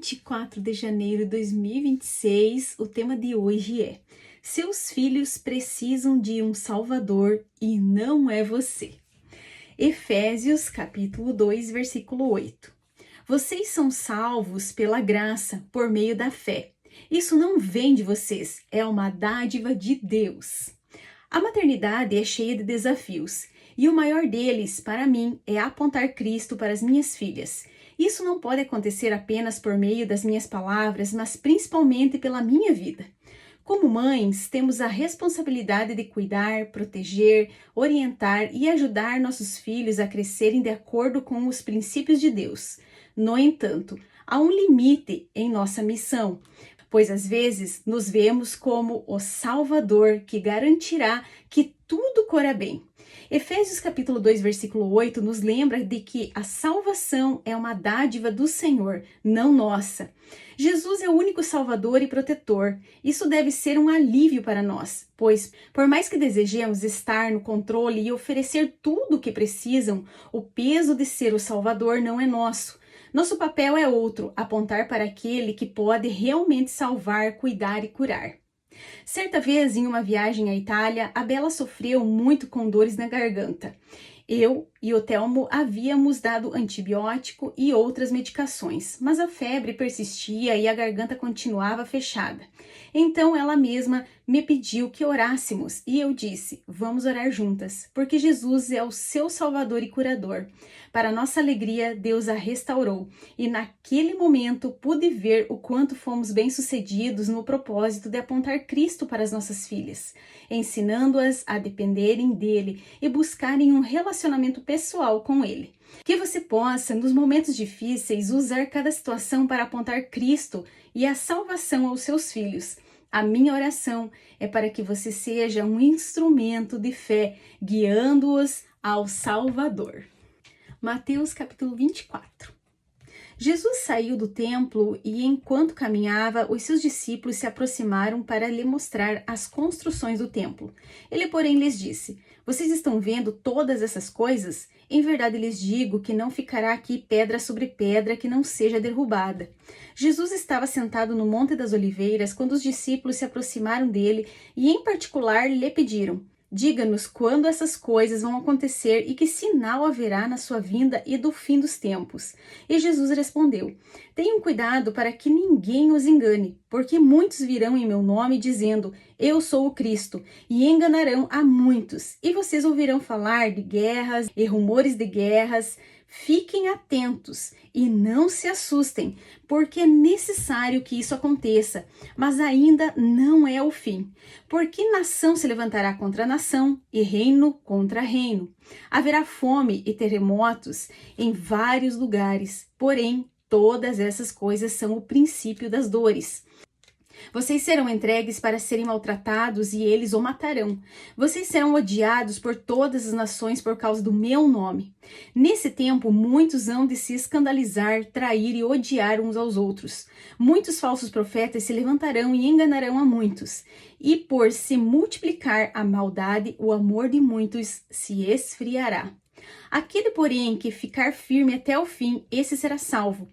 24 de janeiro de 2026, o tema de hoje é: seus filhos precisam de um Salvador e não é você. Efésios capítulo 2, versículo 8. Vocês são salvos pela graça, por meio da fé. Isso não vem de vocês, é uma dádiva de Deus. A maternidade é cheia de desafios, e o maior deles, para mim, é apontar Cristo para as minhas filhas. Isso não pode acontecer apenas por meio das minhas palavras, mas principalmente pela minha vida. Como mães, temos a responsabilidade de cuidar, proteger, orientar e ajudar nossos filhos a crescerem de acordo com os princípios de Deus. No entanto, há um limite em nossa missão, pois às vezes nos vemos como o Salvador que garantirá que tudo corra bem. Efésios capítulo 2, versículo 8 nos lembra de que a salvação é uma dádiva do Senhor, não nossa. Jesus é o único Salvador e protetor. Isso deve ser um alívio para nós, pois, por mais que desejemos estar no controle e oferecer tudo o que precisam, o peso de ser o Salvador não é nosso. Nosso papel é outro, apontar para aquele que pode realmente salvar, cuidar e curar. Certa vez, em uma viagem à Itália, a Bela sofreu muito com dores na garganta. Eu e o Telmo havíamos dado antibiótico e outras medicações, mas a febre persistia e a garganta continuava fechada. Então ela mesma me pediu que orássemos e eu disse: vamos orar juntas, porque Jesus é o seu Salvador e curador. Para nossa alegria, Deus a restaurou e naquele momento pude ver o quanto fomos bem-sucedidos no propósito de apontar Cristo para as nossas filhas, ensinando-as a dependerem dele e buscarem um relacionamento pessoal com ele. Que você possa, nos momentos difíceis, usar cada situação para apontar Cristo e a salvação aos seus filhos. A minha oração é para que você seja um instrumento de fé, guiando-os ao Salvador. Mateus capítulo 24. Jesus saiu do templo e, enquanto caminhava, os seus discípulos se aproximaram para lhe mostrar as construções do templo. Ele, porém, lhes disse: vocês estão vendo todas essas coisas? Em verdade lhes digo que não ficará aqui pedra sobre pedra que não seja derrubada. Jesus estava sentado no Monte das Oliveiras quando os discípulos se aproximaram dele e, em particular, lhe pediram: diga-nos quando essas coisas vão acontecer e que sinal haverá na sua vinda e do fim dos tempos. E Jesus respondeu: tenham cuidado para que ninguém os engane, porque muitos virão em meu nome dizendo: eu sou o Cristo, e enganarão a muitos. E vocês ouvirão falar de guerras e rumores de guerras. Fiquem atentos e não se assustem, porque é necessário que isso aconteça, mas ainda não é o fim. Porque nação se levantará contra nação e reino contra reino. Haverá fome e terremotos em vários lugares, porém, todas essas coisas são o princípio das dores. Vocês serão entregues para serem maltratados e eles o matarão. Vocês serão odiados por todas as nações por causa do meu nome. Nesse tempo, muitos hão de se escandalizar, trair e odiar uns aos outros. Muitos falsos profetas se levantarão e enganarão a muitos. E por se multiplicar a maldade, o amor de muitos se esfriará. Aquele, porém, que ficar firme até o fim, esse será salvo.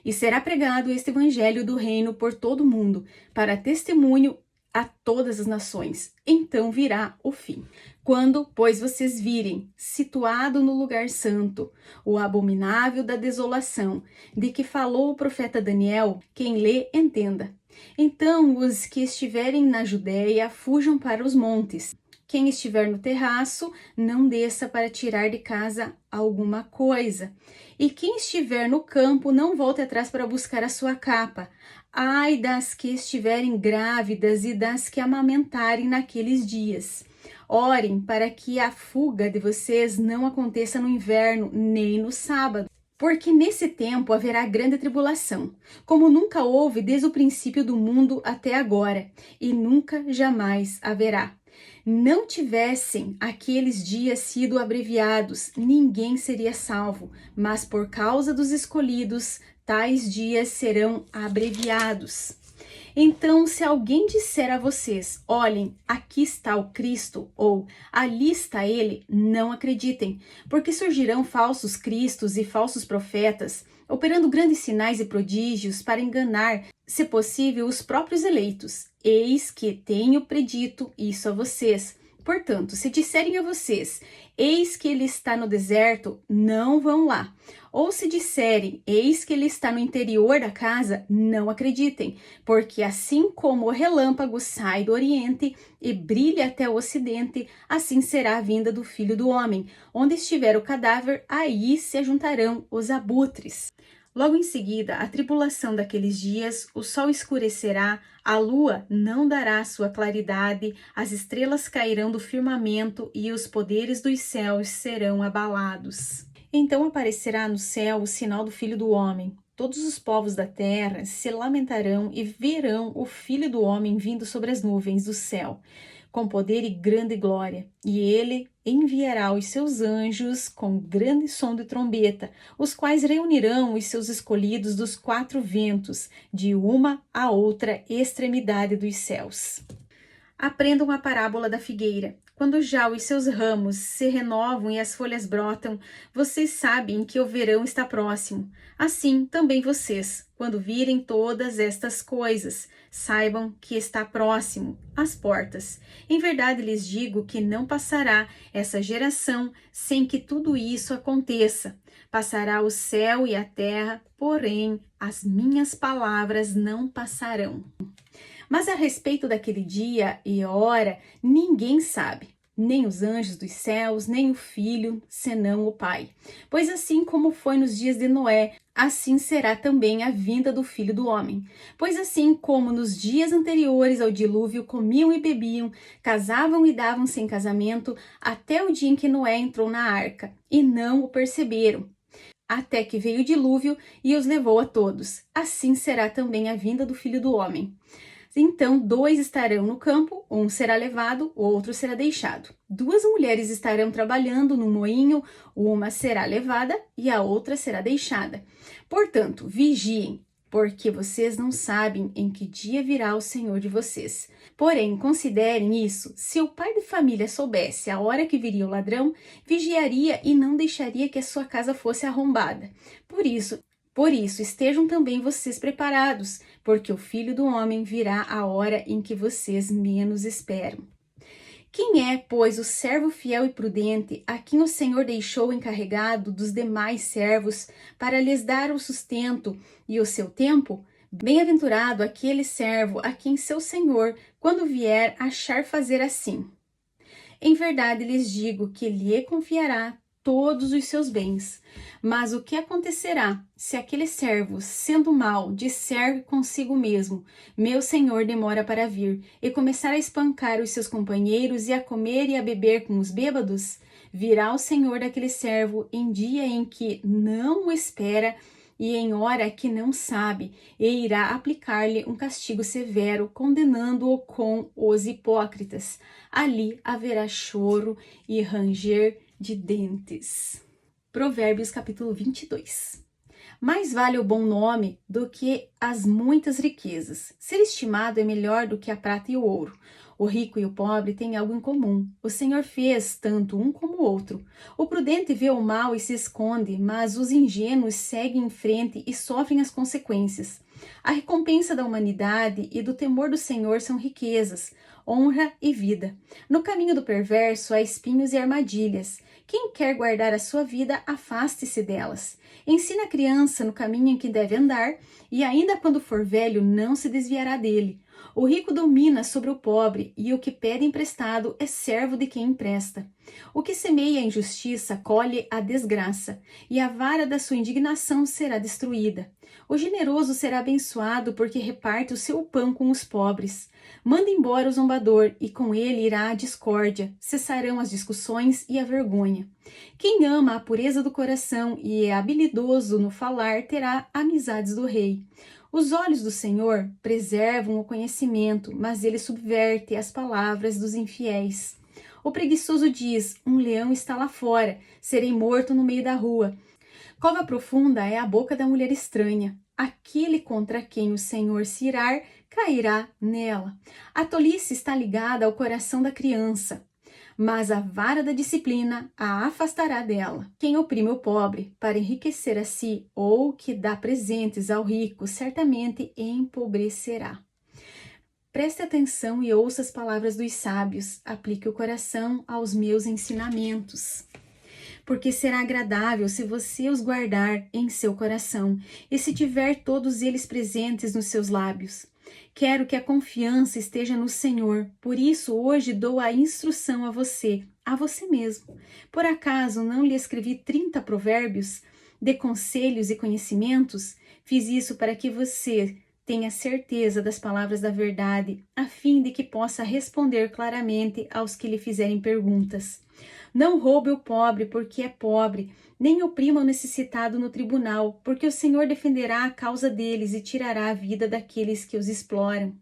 E será pregado este evangelho do reino por todo o mundo, para testemunho a todas as nações. Então virá o fim. Quando, pois, vocês virem, situado no lugar santo, o abominável da desolação, de que falou o profeta Daniel, quem lê, entenda. Então os que estiverem na Judéia fujam para os montes. Quem estiver no terraço, não desça para tirar de casa alguma coisa. E quem estiver no campo, não volte atrás para buscar a sua capa. Ai das que estiverem grávidas e das que amamentarem naqueles dias. Orem para que a fuga de vocês não aconteça no inverno, nem no sábado. Porque nesse tempo haverá grande tribulação, como nunca houve desde o princípio do mundo até agora, e nunca jamais haverá. Não tivessem aqueles dias sido abreviados, ninguém seria salvo, mas por causa dos escolhidos, tais dias serão abreviados. Então, se alguém disser a vocês: olhem, aqui está o Cristo, ou ali está ele, não acreditem, porque surgirão falsos cristos e falsos profetas, operando grandes sinais e prodígios para enganar, se possível, os próprios eleitos. Eis que tenho predito isso a vocês. Portanto, se disserem a vocês, eis que ele está no deserto, não vão lá. Ou se disserem, eis que ele está no interior da casa, não acreditem, porque assim como o relâmpago sai do oriente e brilha até o ocidente, assim será a vinda do Filho do Homem. Onde estiver o cadáver, aí se ajuntarão os abutres. Logo em seguida, a tribulação daqueles dias, o sol escurecerá, a lua não dará sua claridade, as estrelas cairão do firmamento e os poderes dos céus serão abalados. Então aparecerá no céu o sinal do Filho do Homem. Todos os povos da terra se lamentarão e verão o Filho do Homem vindo sobre as nuvens do céu, com poder e grande glória. E ele enviará os seus anjos com grande som de trombeta, os quais reunirão os seus escolhidos dos quatro ventos, de uma a outra extremidade dos céus. Aprendam a parábola da figueira. Quando já os seus ramos se renovam e as folhas brotam, vocês sabem que o verão está próximo. Assim também vocês, quando virem todas estas coisas, saibam que está próximo, às portas. Em verdade lhes digo que não passará essa geração sem que tudo isso aconteça. Passará o céu e a terra, porém as minhas palavras não passarão. Mas a respeito daquele dia e hora, ninguém sabe, nem os anjos dos céus, nem o Filho, senão o Pai. Pois assim como foi nos dias de Noé, assim será também a vinda do Filho do Homem. Pois assim como nos dias anteriores ao dilúvio comiam e bebiam, casavam e davam-se em casamento, até o dia em que Noé entrou na arca, e não o perceberam. Até que veio o dilúvio e os levou a todos. Assim será também a vinda do Filho do Homem. Então, 2 estarão no campo, um será levado, o outro será deixado. 2 mulheres estarão trabalhando no moinho, uma será levada e a outra será deixada. Portanto, vigiem, porque vocês não sabem em que dia virá o Senhor de vocês. Porém, considerem isso: se o pai de família soubesse a hora que viria o ladrão, vigiaria e não deixaria que a sua casa fosse arrombada. Por isso, estejam também vocês preparados, porque o Filho do Homem virá a hora em que vocês menos esperam. Quem é, pois, o servo fiel e prudente, a quem o Senhor deixou encarregado dos demais servos para lhes dar o sustento e o seu tempo? Bem-aventurado aquele servo a quem seu Senhor, quando vier, achar fazer assim. Em verdade lhes digo que lhe confiará todos os seus bens. Mas o que acontecerá se aquele servo, sendo mau, disser consigo mesmo: meu senhor demora para vir, e começar a espancar os seus companheiros e a comer e a beber com os bêbados? Virá o senhor daquele servo em dia em que não o espera e em hora que não sabe, e irá aplicar-lhe um castigo severo, condenando-o com os hipócritas. Ali haverá choro e ranger de dentes. Provérbios capítulo 22. Mais vale o bom nome do que as muitas riquezas. Ser estimado é melhor do que a prata e o ouro. O rico e o pobre têm algo em comum. O Senhor fez tanto um como o outro. O prudente vê o mal e se esconde, mas os ingênuos seguem em frente e sofrem as consequências. A recompensa da humanidade e do temor do Senhor são riquezas, honra e vida. No caminho do perverso há espinhos e armadilhas. Quem quer guardar a sua vida, afaste-se delas. Ensina a criança no caminho em que deve andar, e ainda quando for velho, não se desviará dele. O rico domina sobre o pobre, e o que pede emprestado é servo de quem empresta. O que semeia a injustiça colhe a desgraça, e a vara da sua indignação será destruída. O generoso será abençoado porque reparte o seu pão com os pobres. Manda embora o zombador, e com ele irá a discórdia, cessarão as discussões e a vergonha. Quem ama a pureza do coração e é habilidoso no falar terá amizades do rei. Os olhos do Senhor preservam o conhecimento, mas ele subverte as palavras dos infiéis. O preguiçoso diz: um leão está lá fora, serei morto no meio da rua. Cova profunda é a boca da mulher estranha. Aquele contra quem o Senhor se irar, cairá nela. A tolice está ligada ao coração da criança, mas a vara da disciplina a afastará dela. Quem oprime o pobre para enriquecer a si, ou que dá presentes ao rico, certamente empobrecerá. Preste atenção e ouça as palavras dos sábios, aplique o coração aos meus ensinamentos. Porque será agradável se você os guardar em seu coração, e se tiver todos eles presentes nos seus lábios. Quero que a confiança esteja no Senhor, por isso hoje dou a instrução a você mesmo. Por acaso não lhe escrevi 30 provérbios, de conselhos e conhecimentos? Fiz isso para que você tenha certeza das palavras da verdade, a fim de que possa responder claramente aos que lhe fizerem perguntas. Não roube o pobre porque é pobre, nem oprima o necessitado no tribunal, porque o Senhor defenderá a causa deles e tirará a vida daqueles que os exploram.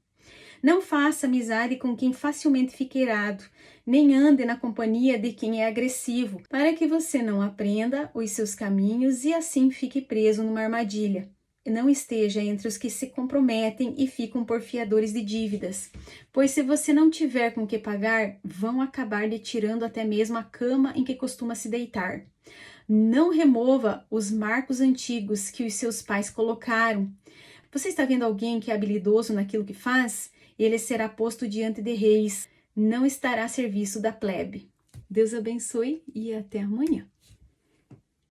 Não faça amizade com quem facilmente fica irado, nem ande na companhia de quem é agressivo, para que você não aprenda os seus caminhos e assim fique preso numa armadilha. Não esteja entre os que se comprometem e ficam por fiadores de dívidas, pois se você não tiver com que pagar, vão acabar lhe tirando até mesmo a cama em que costuma se deitar. Não remova os marcos antigos que os seus pais colocaram. Você está vendo alguém que é habilidoso naquilo que faz? Ele será posto diante de reis, não estará a serviço da plebe. Deus abençoe e até amanhã.